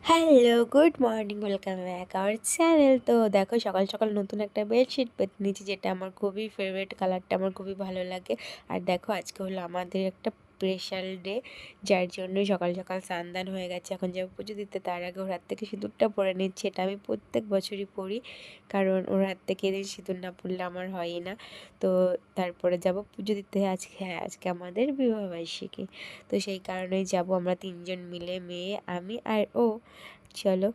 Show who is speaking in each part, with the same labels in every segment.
Speaker 1: Hello, good morning, welcome back our channel. তো দেখো সকাল সকাল নতুন একটা বেডশিট পেতে নিয়েছি, যেটা আমার খুবই ফেভারিট, কালারটা আমার খুবই ভালো লাগে। আর দেখো আজকে হলো আমাদের একটা স্পেশাল ডে, যার জন্য সকাল সকাল স্নান হয়ে গেছে। এখন যাবো পুজো দিতে, তার আগে ওর হাত থেকে সিঁদুরটা পরে নিচ্ছে। এটা আমি প্রত্যেক বছরই পরি, কারণ ওর হাত থেকে সিঁদুর না পরলে আমার হয়ই না। তো তারপরে যাব পুজো দিতে। আজকে আজকে আমাদের বিবাহবার্ষিকী, তো সেই কারণেই যাব আমরা তিনজন মিলে, মেয়ে, আমি আর ও। চলো,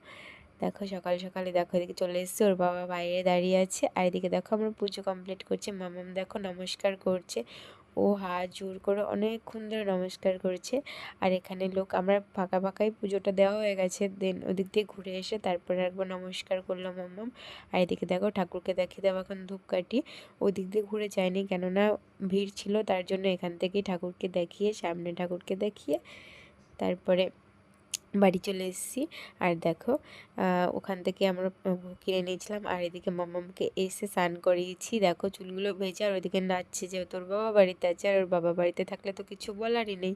Speaker 1: দেখো সকাল সকালে দেখো এদিকে চলে এসেছে, ওর বাবা বাইরে দাঁড়িয়ে আছে, আর এদিকে দেখো আমরা পুজো কমপ্লিট করছে। মামাম দেখো নমস্কার করছে, ও হাত জোর করে অনেকক্ষণ ধরে নমস্কার করছে। আর এখানে লোক, আমরা ফাঁকা ফাঁকাই পুজোটা দেওয়া হয়ে গেছে, দেন ওদিক দিয়ে ঘুরে এসে তারপরে একবার নমস্কার করলাম মাম্মাম। আর এদিকে দেখো ঠাকুরকে দেখিয়ে দেবো এখন ধূপকাঠি। ওদিক দিয়ে ঘুরে যায়নি, কেননা ভিড় ছিল, তার জন্য এখান থেকেই ঠাকুরকে দেখিয়ে, সামনে ঠাকুরকে দেখিয়ে তারপরে বাড়ি চলে এসেছি। আর দেখো ওখান থেকে আমরা কিনে নিয়েছিলাম। আর এদিকে মামামকে এসে স্নান করিয়েছি, দেখো চুলগুলো ভেজে, আর ওদিকে নাচছে, যেহেতু ওর বাবা বাড়িতে আছে। আর ওর বাবা বাড়িতে থাকলে তো কিছু বলারই নেই,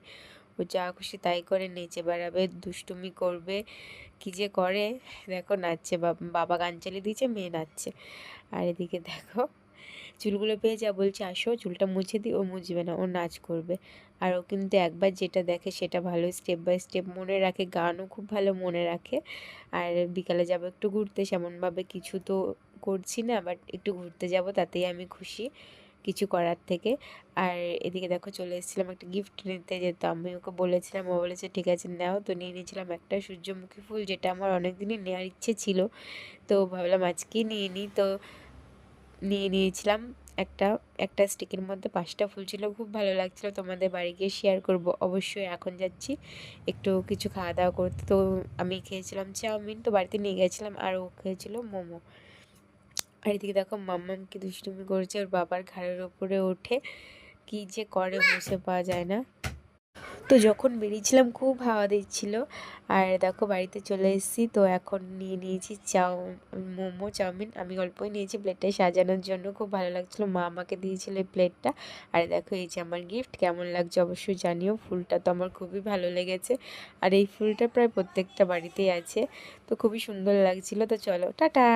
Speaker 1: ও যা খুশি তাই করে, নেচে বেড়াবে, দুষ্টুমি করবে, কী যে করে। দেখো নাচছে, বাবা গান চালিয়ে দিয়েছে, মেয়ে নাচছে। আর এদিকে দেখো চুলগুলো পেয়ে যা বলছে আসো চুলটা মুছে দিই, ও মুছবে না, ও নাচ করবে। আর ও কিন্তু একবার যেটা দেখে সেটা ভালো স্টেপ বাই স্টেপ মনে রাখে, গানও খুব ভালো মনে রাখে। আর বিকালে যাব একটু ঘুরতে, সেমনভাবে কিছু তো করছি না, বাট একটু ঘুরতে যাব, তাতেই আমি খুশি কিছু করার থেকে। আর এদিকে দেখো চলে এসেছিলাম একটা গিফট নিতে, যেহেতু আমি ওকে বলেছিলাম, ও বলেছে ঠিক আছে নাও। তো নিয়ে নিয়েছিলাম একটা সূর্যমুখী ফুল, যেটা আমার অনেক দিনই নেওয়ার ইচ্ছে ছিল, তো ভাবলাম আজকেই নিয়ে নিই। তো নিয়ে নিয়েছিলাম একটা একটা স্টিকের মধ্যে 5টা ফুল ছিল, খুব ভালো লাগছিলো। তোমাদের বাড়ি গিয়ে শেয়ার করব অবশ্যই। এখন যাচ্ছি একটু কিছু খাওয়া দাওয়া করতে। তো আমি খেয়েছিলাম চাউমিন, তো বাড়িতে নিয়ে গেছিলাম, আর ও খেয়েছিল মোমো। আর এদিকে দেখো মাম্মাম কি দুষ্টুমি করছে, ওর বাবার ঘাড়ের ওপরে ওঠে, কি যে করে বুঝতে পাওয়া যায় না। তো যখন বেরিয়েছিলাম খুব হাওয়া দিচ্ছিল। আর দেখো বাড়িতে চলে এসেছি, তো এখন নিয়ে নিয়েছি মোমো চাউমিন। আমি অল্পই নিয়েছি প্লেটে সাজানোর জন্য, খুব ভালো লাগছিলো, মা আমাকে দিয়েছিল এই প্লেটটা। আর দেখো এই যে আমার গিফট, কেমন লাগছে অবশ্যই জানিও। ফুলটা তো আমার খুবই ভালো লেগেছে, আর এই ফুলটা প্রায় প্রত্যেকটা বাড়িতেই আছে, তো খুবই সুন্দর লাগছিলো। তো চলো টাটা।